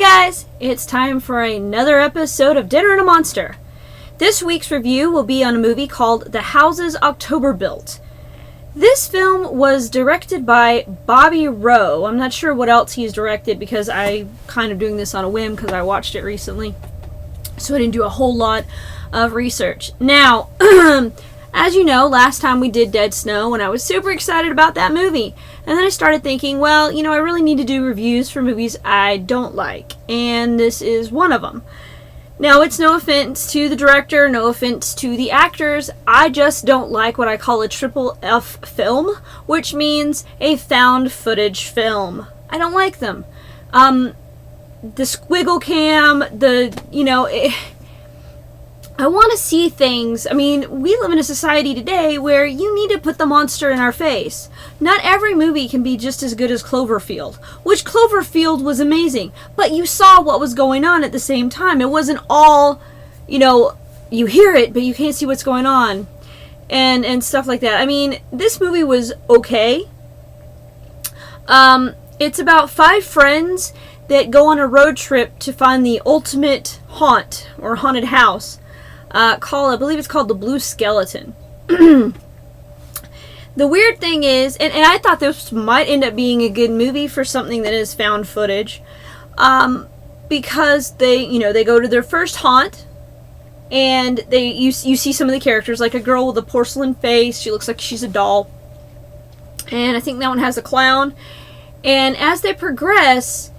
guys, it's time for another episode of Dinner and a Monster. This week's review will be on a movie called The Houses October Built. This film was directed by Bobby Rowe. I'm not sure what else he's directed because I'm kind of doing this on a whim because I watched it recently. So I didn't do a whole lot of research. Now, as you know, last time we did Dead Snow and I was super excited about that movie. And then I started thinking, well, I really need to do reviews for movies I don't like. And this is one of them. Now, it's no offense to the director, no offense to the actors. I just don't like what I call a triple F film, which means a found footage film. I don't like them. The squiggle cam, I want to see things. I mean, we live in a society today where you need to put the monster in our face. Not every movie can be just as good as Cloverfield, which Cloverfield was amazing, but you saw what was going on at the same time. It wasn't all, you hear it, but you can't see what's going on, and stuff like that. I mean, this movie was okay. It's about 5 friends that go on a road trip to find the ultimate haunt, or haunted house. I believe it's called the Blue Skeleton. The weird thing is, and I thought this might end up being a good movie for something that is found footage, because they go to their first haunt, and you see some of the characters, like a girl with a porcelain face. She looks like she's a doll, and I think that one has a clown. And as they progress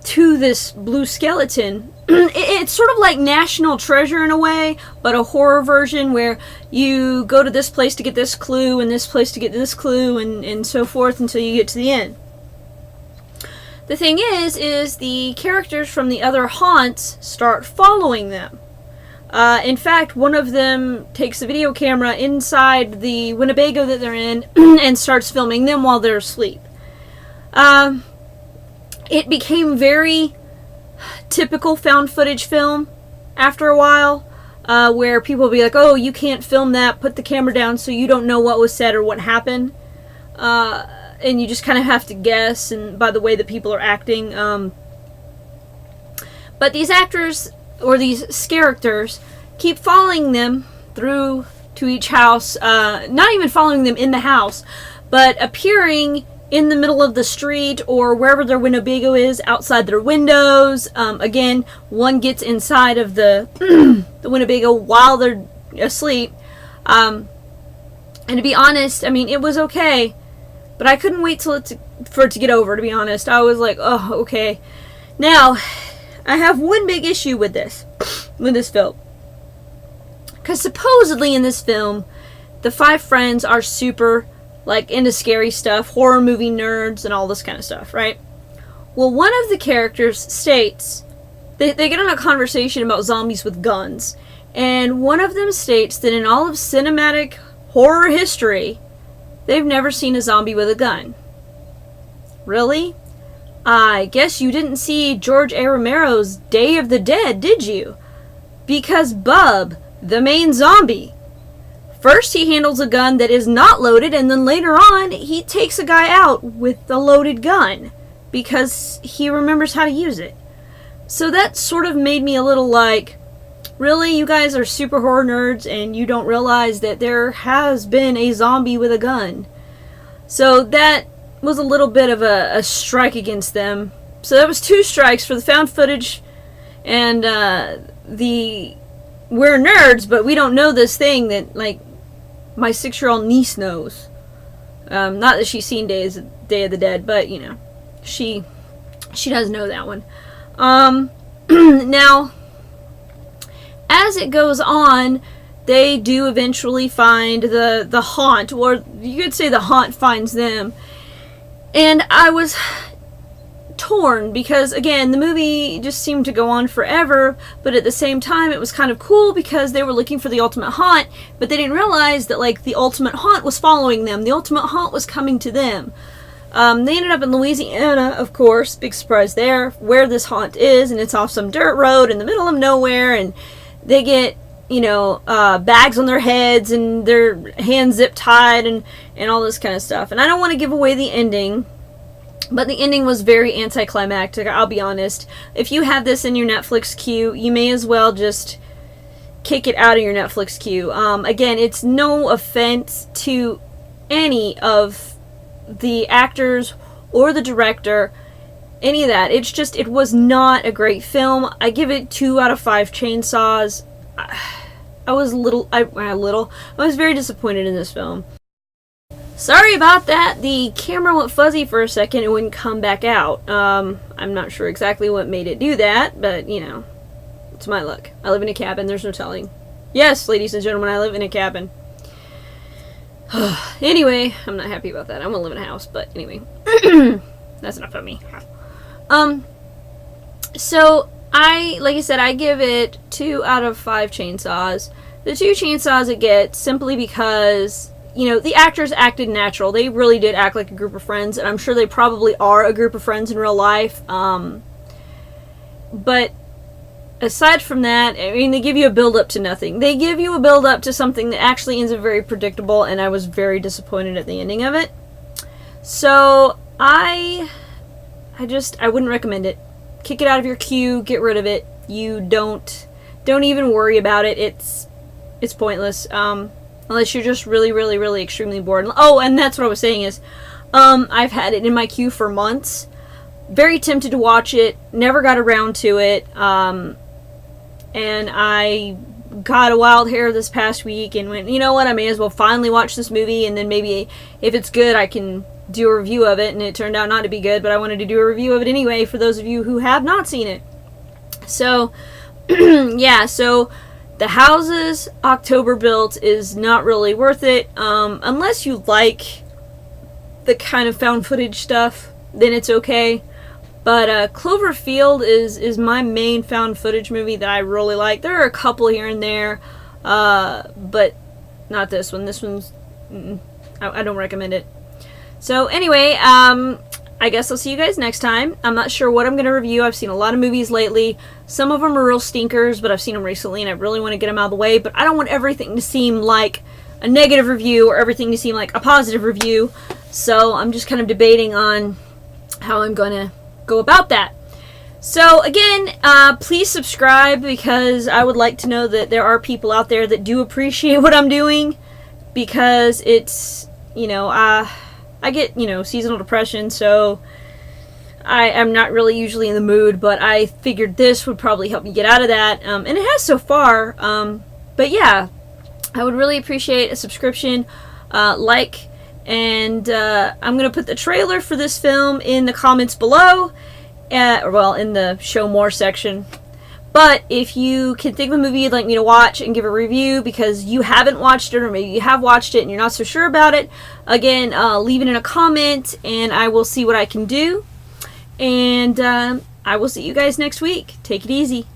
to this blue skeleton, it's sort of like National Treasure in a way, but a horror version where you go to this place to get this clue and this place to get this clue and so forth until you get to the end. The thing is the characters from the other haunts start following them. In fact, one of them takes a video camera inside the Winnebago that they're in and starts filming them while they're asleep. It became very typical found footage film after a while, where people will be like, oh, you can't film that, put the camera down so you don't know what was said or what happened, and you just kind of have to guess and by the way that people are acting. But these actors, or these characters, keep following them through to each house, not even following them in the house, but appearing in the middle of the street or wherever their Winnebago is, outside their windows. Again, one gets inside of the the Winnebago while they're asleep. And to be honest, I mean, it was okay, but I couldn't wait for it to get over, to be honest. I was like, oh, okay. Now, I have one big issue with this film. Because supposedly in this film, the 5 friends are super into scary stuff, horror movie nerds, and all this kind of stuff, right? Well, one of the characters states, they get on a conversation about zombies with guns, and one of them states that in all of cinematic horror history, they've never seen a zombie with a gun. Really? I guess you didn't see George A. Romero's Day of the Dead, did you? Because Bub, the main zombie, first, he handles a gun that is not loaded, and then later on, he takes a guy out with a loaded gun because he remembers how to use it. So that sort of made me a little like, really, you guys are super horror nerds and you don't realize that there has been a zombie with a gun. So that was a little bit of a strike against them. So that was 2 strikes for the found footage and we're nerds, but we don't know this thing that, my 6-year-old niece knows. Not that she's seen Day of the Dead, but, she does know that one. Now, as it goes on, they do eventually find the haunt, or you could say the haunt finds them. And I was torn because, again, the movie just seemed to go on forever, but at the same time it was kind of cool because they were looking for the ultimate haunt, but they didn't realize that the ultimate haunt was following them. The ultimate haunt was coming to them. They ended up in Louisiana, of course, big surprise there, where this haunt is, and it's off some dirt road in the middle of nowhere, and they get bags on their heads and their hands zip tied and all this kind of stuff. And I don't want to give away the ending, But the ending was very anticlimactic, I'll be honest. If you have this in your Netflix queue, you may as well just kick it out of your Netflix queue. Again, it's no offense to any of the actors or the director, any of that. It's just, it was not a great film. I give it 2 out of 5 chainsaws. I was very disappointed in this film. Sorry about that. The camera went fuzzy for a second and wouldn't come back out. I'm not sure exactly what made it do that, but, you know, it's my luck. I live in a cabin. There's no telling. Yes, ladies and gentlemen, I live in a cabin. Anyway, I'm not happy about that. I want to live in a house, but anyway. That's enough of me. So, like I said, I give it 2 out of 5 chainsaws. The 2 chainsaws it gets simply because, you know, the actors acted natural. They really did act like a group of friends, and I'm sure they probably are a group of friends in real life. But aside from that, I mean, they give you a build-up to nothing. They give you a build-up to something that actually ends up very predictable, and I was very disappointed at the ending of it. So, I wouldn't recommend it. Kick it out of your queue, get rid of it. You don't even worry about it. It's pointless. Unless you're just really, really, really extremely bored. Oh, and that's what I was saying is, I've had it in my queue for months. Very tempted to watch it. Never got around to it. And I got a wild hair this past week and went, you know what, I may as well finally watch this movie, and then maybe if it's good, I can do a review of it. And it turned out not to be good, but I wanted to do a review of it anyway for those of you who have not seen it. So, yeah, so The Houses October Built is not really worth it. Unless you like the kind of found footage stuff, then it's okay. But Cloverfield is my main found footage movie that I really like. There are a couple here and there, but not this one. This one's, I don't recommend it. So anyway, I guess I'll see you guys next time. I'm not sure what I'm going to review. I've seen a lot of movies lately. Some of them are real stinkers, but I've seen them recently and I really want to get them out of the way. But I don't want everything to seem like a negative review or everything to seem like a positive review. So I'm just kind of debating on how I'm going to go about that. So again, please subscribe, because I would like to know that there are people out there that do appreciate what I'm doing, because it's, you know, I get, you know, seasonal depression, so I am not really usually in the mood, but I figured this would probably help me get out of that, and it has so far. But yeah, I would really appreciate a subscription, like, and I'm going to put the trailer for this film in the comments below, well, in the show more section. But if you can think of a movie you'd like me to watch and give a review because you haven't watched it, or maybe you have watched it and you're not so sure about it, again, leave it in a comment and I will see what I can do. And I will see you guys next week. Take it easy.